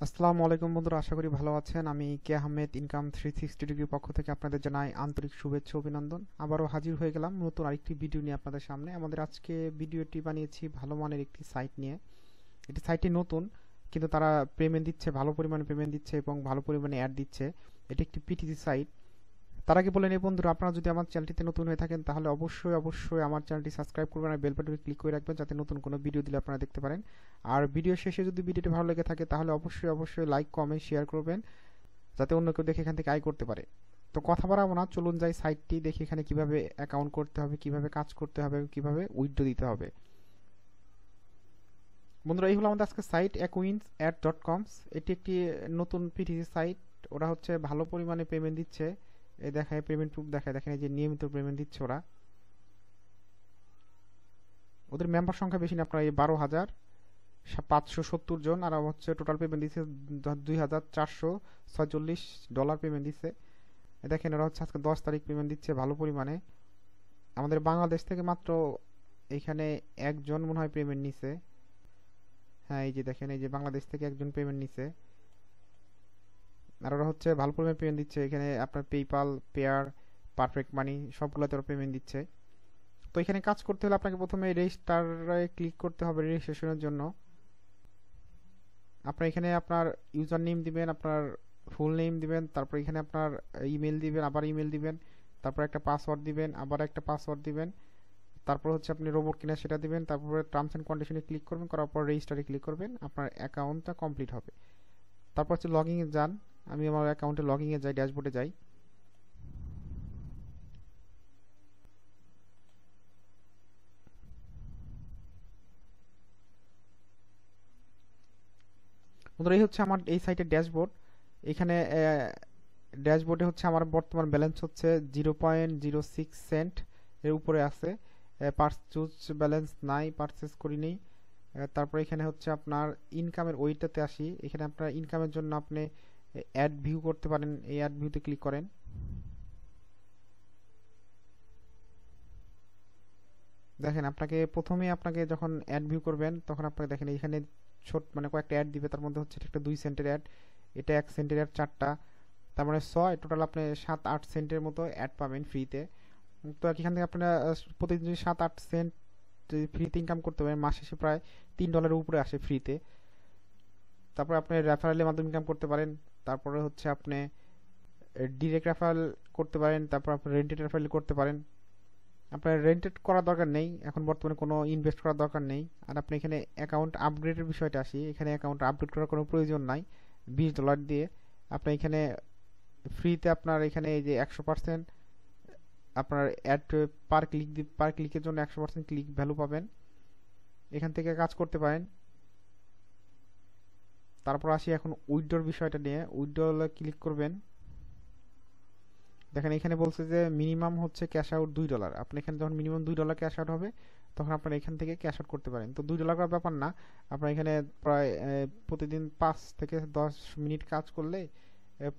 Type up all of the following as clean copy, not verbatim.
আসসালামু আলাইকুম বন্ধুরা, আশা করি ভালো আছেন। আমি কে আহমেদ ইনকাম 360 ডিগ্রির পক্ষ থেকে আপনাদের জানাই আন্তরিক শুভেচ্ছা অভিনন্দন। আবারও হাজির হয়ে গেলাম নতুন আরেকটি ভিডিও নিয়ে আপনাদের সামনে। আমাদের আজকে ভিডিওটি বানিয়েছি ভালো মানের একটি সাইট নিয়ে। এটি সাইটটি নতুন, কিন্তু তারা পেমেন্ট দিচ্ছে, ভালো পরিমাণে পেমেন্ট দিচ্ছে এবং ভালো পরিমাণে অ্যাড দিচ্ছে। এটি একটি পিটিসি সাইট। তার আগে বলে নেই বন্ধুরা, আপনারা যদি আমার চ্যানেলটিতে নতুন হয়ে থাকেন তাহলে অবশ্যই আমার চ্যানেলটি সাবস্ক্রাইব করবেন আর বেল বাটনে ক্লিক করে রাখবেন, যাতে নতুন কোনো ভিডিও দিলে আপনারা দেখতে পারেন। আর ভিডিও শেষে যদি ভিডিওটি ভালো লেগে থাকে তাহলে অবশ্যই লাইক কমেন্ট শেয়ার করবেন, যাতে অন্য কেউ দেখে এখান থেকে আয় করতে পারে। তো কথা বাড়াবো না, চলুন যাই সাইটটি দেখি এখানে কিভাবে অ্যাকাউন্ট করতে হবে, কিভাবে কাজ করতে হবে, কিভাবে উইথড্র দিতে হবে। বন্ধুরা, এই হলো আমাদের আজকে সাইট aquinads.com। এটি একটি নতুন পিটিসি সাইট। ওরা হচ্ছে ভালো পরিমাণে পেমেন্ট দিচ্ছে। এই দেখায় পেমেন্ট প্রুফ দেখায়, দেখেন এই যে নিয়মিত পেমেন্ট দিচ্ছে ওরা। ওদের মেম্বার সংখ্যা বেশি না, আপনার এই 12,570 জন। আর হচ্ছে টোটাল পেমেন্ট দিচ্ছে $2,446 পেমেন্ট দিচ্ছে। দেখেন ওরা হচ্ছে আজকে 10 তারিখ পেমেন্ট দিচ্ছে ভালো পরিমাণে। আমাদের বাংলাদেশ থেকে মাত্র এখানে একজন মনে হয় পেমেন্ট নিছে। হ্যাঁ, এই যে দেখেন, এই যে বাংলাদেশ থেকে একজন পেমেন্ট নিছে। আর ওরা হচ্ছে ভালো পরিমাণে পেমেন্ট দিচ্ছে। এখানে আপনার পেপাল, পেয়ার, পারফেক্ট মানি সবগুলোতে ওরা পেমেন্ট দিচ্ছে। তো এখানে কাজ করতে হলে আপনাকে প্রথমে রেজিস্টারে ক্লিক করতে হবে রেজিস্ট্রেশনের জন্য। আপনার এখানে আপনার ইউজার নেম দিবেন, আপনার ফুল নেম দিবেন, তারপর এখানে আপনার ইমেল দিবেন, আবার ইমেল দিবেন, তারপর একটা পাসওয়ার্ড দিবেন, আবার একটা পাসওয়ার্ড দিবেন। তারপর হচ্ছে আপনি রোবট কিনা সেটা দিবেন, তারপরে টার্মস অ্যান্ড কন্ডিশনে ক্লিক করবেন, করার পর রেজিস্টারে ক্লিক করবেন, আপনার অ্যাকাউন্টটা কমপ্লিট হবে। তারপর হচ্ছে লগইনে যান। আমি আমার অ্যাকাউন্টে লগইনে যাই, ড্যাশবোর্ডে যাই। বন্ধুরা, এই হচ্ছে আমার এই সাইটের ড্যাশবোর্ড। এখানে ড্যাশবোর্ডে হচ্ছে আমার বর্তমান ব্যালেন্স হচ্ছে 0.06 সেন্ট এর উপরে আছে। পারচেজ ব্যালেন্স নাই, পারচেজ করিনি। তারপর এখানে হচ্ছে আপনার ইনকামের ওইটাতে আসি। এখানে আপনার ইনকামের জন্য আপনি অ্যাড ভিউ করতে পারেন, এই অ্যাড ভিউতে ক্লিক করেন। দেখেন আপনাকে যখন অ্যাড ভিউ করবেন তখন আপনাকে দেখেন এখানে ছোট মানে কয়েকটা অ্যাড দিবে। তার মধ্যে হচ্ছে এটা একটা 2 সেন্টের অ্যাড, এটা 1 সেন্টের অ্যাড 4টা, তার মানে 6, টোটাল আপনি 7-8 সেন্টের মতো অ্যাড পাবেন ফ্রিতে। তো এখান থেকে আপনারা প্রতিদিন যদি 7-8 সেন্ট ফ্রিতে ইনকাম করতে পারেন, মাস শেষে প্রায় $3 উপরে আসে ফ্রিতে। তারপর আপনি রেফারেলের মাধ্যমে ইনকাম করতে পারেন। তারপরে হচ্ছে আপনি ডিরেক্ট রেফারেল করতে পারেন, তারপর আপনি রেন্টেড রেফারেল করতে পারেন। আপনার রেন্টেড করার দরকার নেই, এখন বর্তমানে কোনো ইনভেস্ট করার দরকার নেই। আর আপনি এখানে অ্যাকাউন্ট আপগ্রেডের বিষয়টা আসি। এখানে অ্যাকাউন্ট আপডেট করার কোনো প্রয়োজন নাই। $20 দিয়ে আপনি এখানে ফ্রিতে আপনার এখানে এই যে 100% আপনার অ্যাড পার ক্লিকের জন্য 100% ক্লিক ভ্যালু পাবেন। এখান থেকে কাজ করতে পারেন। তারপর আসি এখন উইথড্রর বিষয়টা নিয়ে। উইথড্রলে ক্লিক করবেন। দেখেন এখানে বলছে যে মিনিমাম হচ্ছে ক্যাশ আউট $2। আপনি এখানে যখন মিনিমাম $2 ক্যাশ আউট হবে তখন আপনারা এখান থেকে ক্যাশ আউট করতে পারেন। তো $2 করার ব্যাপার না, আপনার এখানে প্রায় প্রতিদিন 5 থেকে 10 মিনিট কাজ করলে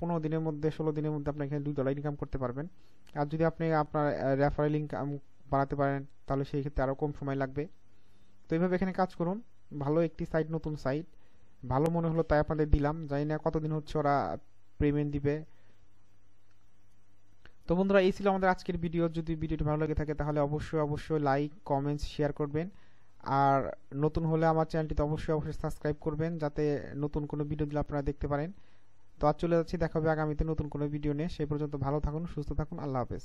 15 দিনের মধ্যে 16 দিনের মধ্যে আপনি এখানে $2 ইনকাম করতে পারবেন। আর যদি আপনি আপনার রেফারেল ইনকাম বাড়াতে পারেন তাহলে সেই ক্ষেত্রে আরও কম সময় লাগবে। তো এইভাবে এখানে কাজ করুন। ভালো একটি সাইট, নতুন সাইট, ভালো মনে হলো তাই আপনাদের দিলাম। জানি না কতদিন হচ্ছে ওরা পেমেন্ট দিবে। তো বন্ধুরা, এই ছিল আমাদের আজকের ভিডিও। যদি ভিডিওটি ভালো লেগে থাকে তাহলে অবশ্যই লাইক কমেন্টস শেয়ার করবেন। আর নতুন হলে আমার চ্যানেলটিতে অবশ্যই সাবস্ক্রাইব করবেন, যাতে নতুন কোনো ভিডিও দিলে আপনারা দেখতে পারেন। তো আজ চলে যাচ্ছি, দেখা হবে আগামীতে নতুন কোনো ভিডিও নিয়ে। সেই পর্যন্ত ভালো থাকুন, সুস্থ থাকুন, আল্লাহ হাফেজ।